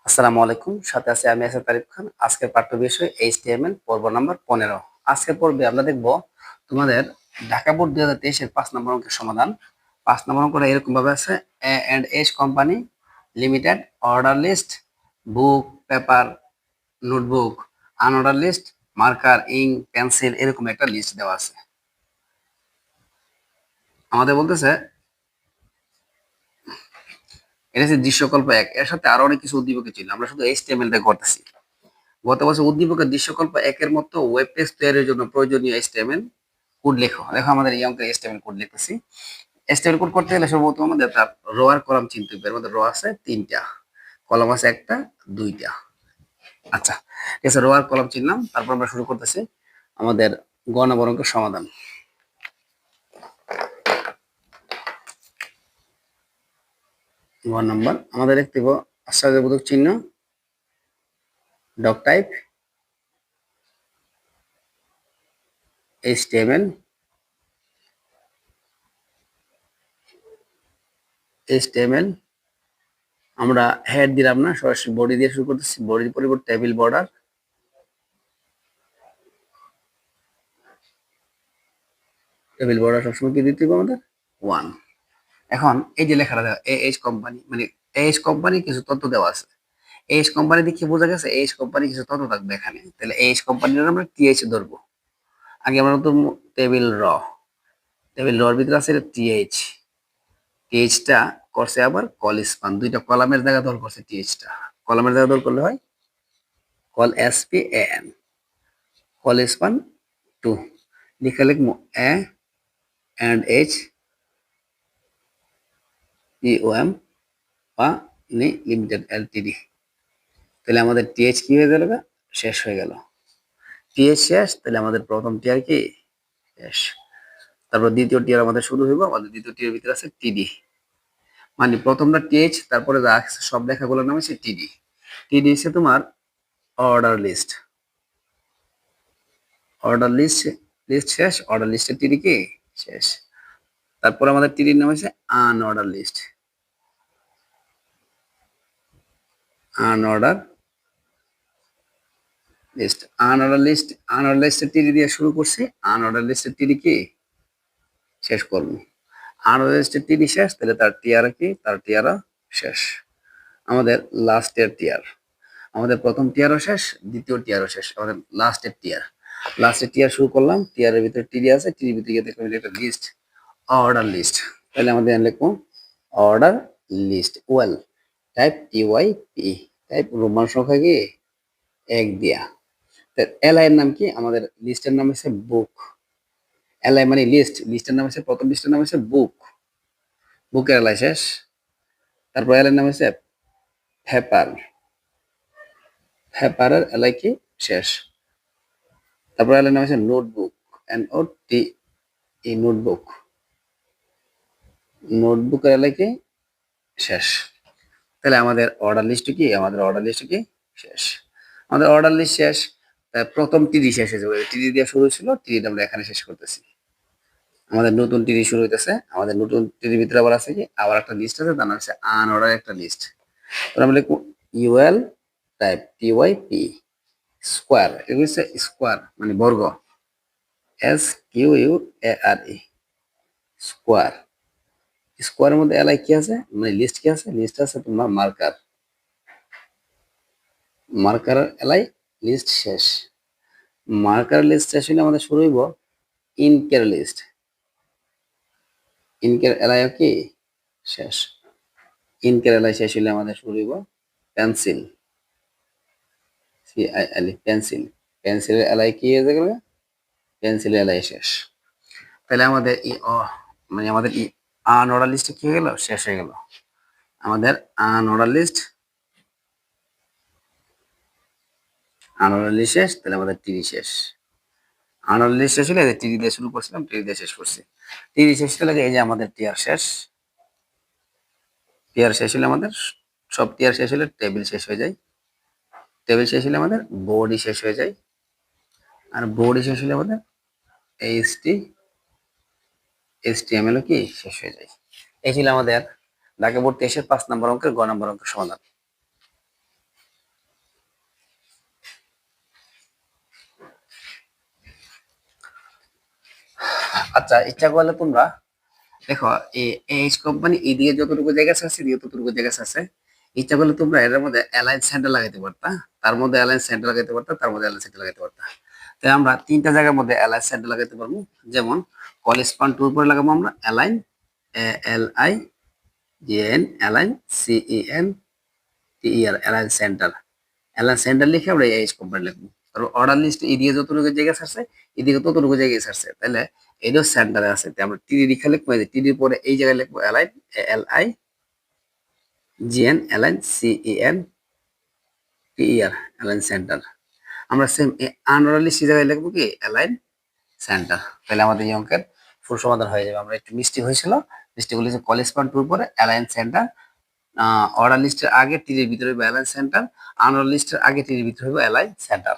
আসসালামু আলাইকুম, সাথে আছে আমি আসাদ তারিফ খান। আজকের পাঠ্য বিষয় এইচটিএমএল পর্ব নাম্বার 15। আজকের পর্বে আমরা দেখব তোমাদের ঢাকা বোর্ড 2023 এর 5 নম্বর অঙ্কের সমাধান। 5 নম্বর অঙ্কটা এরকম ভাবে আছে: A and H company limited order list, book, paper, notebook, unorder list, marker, ink, pencil, এরকম একটা লিস্ট দেওয়া আছে। আমাদের বলতেছে এটা হচ্ছে দৃশ্যকল্প 1। এর সাথে আরো অনেক কিছু উদ্দীপক ছিল, আমরা শুধু এইচটিএমএল টা করতেছি। গত বছর উদ্দীপকের দৃশ্যকল্প 1 মতো ওয়েব পেজ তৈরির জন্য প্রয়োজনীয় এইচটিএমএল কোড লেখো। দেখো আমাদের এই অঙ্কের এইচটিএমএল কোড লিখতেছি। এইচটিএমএল কোড করতে গেলে সর্বপ্রথম আমাদের তার রো আর কলাম চিনতে হবে। এর মধ্যে রো আছে 3টা, কলাম আছে 1টা, 2টা। আচ্ছা, ঠিক আছে, রো আর কলাম চিনলাম। তারপর আমরা শুরু করতেছি আমাদের গ নম্বর অঙ্কের সমাধান। গ নম্বর আমাদের দেখতে পাবো আশ্চর্যবোধক চিহ্ন, ডক টাইপ, এইচটিএমএল। আমরা হেড দিলাম না, সরাসরি বডি দিয়ে শুরু করতেছি। বডির পরিবর্তে টেবিল বর্ডার, টেবিল বর্ডার সবসময় কি দিতে হবে আমাদের 1। এখন এই যে লেখাটা দেওয়া এইচ কোম্পানি, মানে এইচ কোম্পানি কিছু তথ্য দেওয়া আছে। এইচ কোম্পানি দেখে বোঝা গেছে এইচ কোম্পানি কিছু তথ্য থাকবে এখানে। তাহলে এইচ কোম্পানির আমরা টিএইচ ধরবো। আগে আমরা নতুন টেবিল র, টেবিল রর ভিতরে আছে টিএইচ। টিএইচটা করছে আবার কল স্পান, দুইটা কলামের জায়গা দল করছে টিএইচটা। কলামের জায়গা দল করলে হয় call SP N, call span 2। লিখে লিখবো এ এন্ড এইচ ইউএম বা লিমিটেড এলটিডি। তাহলে আমাদের টিএইচ কি হয়ে গেল, শেষ হয়ে গেল। টিএইচ শেষ, তাহলে আমাদের প্রথম টিয়ার কি শেষ। তারপর দ্বিতীয় টিয়ার আমাদের শুরু হইব। আমাদের দ্বিতীয় টিয়ার ভিতরে আছে টিডি, মানে প্রথমটা টিএইচ, তারপরে যা আছে সব লেখাগুলোর নাম হচ্ছে টিডি। টিডি হচ্ছে তোমার order list. Order list, list শেষ, অর্ডার লিস্টের টিডি কি শেষ। তারপর আমাদের টিডির নাম হচ্ছে unorder list. Unorder list, unorder list, unorder লিস্টের টিডি দিয়ে শুরু করছি। আনঅর্ডার লিস্টের টিডি কি শেষ করবো। আনঅর্ডার লিস্টের টিডি শেষ, তাহলে তার টিআর কি, তার টিআরও শেষ। আমাদের লাস্টের টিয়ার, আমাদের প্রথম টিয়ারও শেষ, দ্বিতীয় টিয়ারও শেষ, আমাদের লাস্টের টিয়ার। লাস্টের টিয়ার শুরু করলাম, টিয়ারের ভিতরে টিডি আছে, টিডির ভিতরে গিয়ে দেখলাম একটা লিস্ট, অর্ডার লিস্ট। তাহলে আমাদের লিখবো order list. Well type T Y P, type Roman সংখ্যা কি 1 দিয়া। এলআই এর নাম কি, আমাদের লিস্টের নাম হচ্ছে বুক। এলআই মানে লিস্ট, লিস্টের নাম হচ্ছে, প্রথম লিস্টের নাম হচ্ছে বুক, বুকের এলআই শেষ। তারপর এলআই নাম হচ্ছে পেপার, পেপারের এলআই কি শেষ। তারপর এলআই নাম হচ্ছে notebook, NOT E, notebook, নোটবুকের LI কি শেষ। তাহলে আমাদের অর্ডার লিস্ট কি, আমাদের অর্ডার লিস্ট কি শেষ। আমাদের অর্ডার লিস্ট শেষ, প্রথম টিডি শেষ হয়ে যাবে। টিডি দিয়ে শুরু ছিল, টিডি আমরা এখানে শেষ করতেছি। আমাদের নতুন টিডি শুরু হইতেছে। আমাদের নতুন টিডির ভিতরে আবার আছে কি, আবার একটা লিস্ট আছে, তার নাম হচ্ছে আনঅর্ডার একটা লিস্ট। তো আমরা লিখবো ইউএল টাইপ টিওয়াইপি স্কোয়ার, এগুলো হচ্ছে স্কোয়ার মানে বর্গ, S Q U A R E, square. স্কোয়ারের মধ্যে এলআই কি আছে, মানে লিস্ট কি আছে, লিস্ট আছে তোমার মার্কার, মার্কার এলআই লিস্ট শেষ। মার্কার লিস্ট শেষ হলে আমাদের শুরু হইব ইনকের লিস্ট, ইনকের এলআই কি শেষ। ইনকের এলআই শেষ হলে আমাদের শুরু হইব পেন্সিল, সিআইএল পেন্সিল, পেন্সিলের এলআই কি হয়ে যাবে, পেন্সিলের এলআই শেষ। তাহলে আমাদের মানে আমাদের আনঅর্ডার লিস্ট কি হয়ে গেল, শেষ হয়ে গেল। আমাদের আনঅর্ডার লিস্ট, আনঅর্ডার লিস্ট শেষ, তাহলে আমাদের টিডি শেষ। আনঅর্ডার লিস্ট শেষ হলে টিডি দিয়ে শুরু করছিলাম, টিডি দিয়ে শেষ করছি। টিডি শেষ হলে এই যে আমাদের টিআর শেষ। টিআর শেষ হলে আমাদের সব টিআর শেষ হলে টেবিল শেষ হয়ে যায়। টেবিল শেষ হলে আমাদের বডি শেষ হয়ে যায়। আর বডি শেষ হলে আমাদের এইচটিএমএল কি শেষ হয়ে যায়। এই ছিল আমাদের ঢাকা বোর্ড 23-এর 5 নম্বর অঙ্কের গ নম্বর অঙ্কের সমাধান। আচ্ছা, ইচ্ছা করলে তোমরা দেখো এইচ কোম্পানি এদিকে যতটুকু জায়গা আছে এদিকে ততটুকু জায়গা আছে। ইচ্ছা করলে তোমরা এর মধ্যে অ্যালাইন সেন্টার লাগাইতে পারতা, তার মধ্যে অ্যালাইন সেন্টার লাগাইতে পারতা, তার মধ্যে অ্যালাইন সেন্টার লাগাইতে পারতা। তাই আমরা তিনটা জায়গার মধ্যে অ্যালাইন সেন্টার লাগাইতে পারবো। যেমন কলেজ পয়েন্ট টুর পরে লাগাবো আমরা align, L I G N, align CEN TER, align centre. Align centre লিখে আমরা এইচ কোম্পানি লিখবো। তারপর অর্ডার লিস্ট এদিকে যতটুকু জায়গা আছে এদিকে ততটুকু জায়গায় আছে, তাহলে এটাও সেন্টারে আছে। তাই আমরা টিডি লিখে লিখবো, টিডির পরে এই জায়গায় লিখবো align, L I G N, align CEN TER, align centre. আমরা সেম আনঅর্ডার লিস্ট জায়গায় লিখবো কি অ্যালাইন সেন্টার। তাহলে আমাদের এই অঙ্কের ফুল সমাধান হয়ে যাবে। আমরা একটু মিস্টেক হয়েছিল, মিস্টেক হলে কলেজ পয়েন্ট টুর পরে অ্যালাইন সেন্টার, অর্ডার লিস্টের আগে টিডির ভিতরে হবে অ্যালাইন সেন্টার, আনঅর্ডার লিস্টের আগে টিডির ভিতরে হবে অ্যালাইন সেন্টার।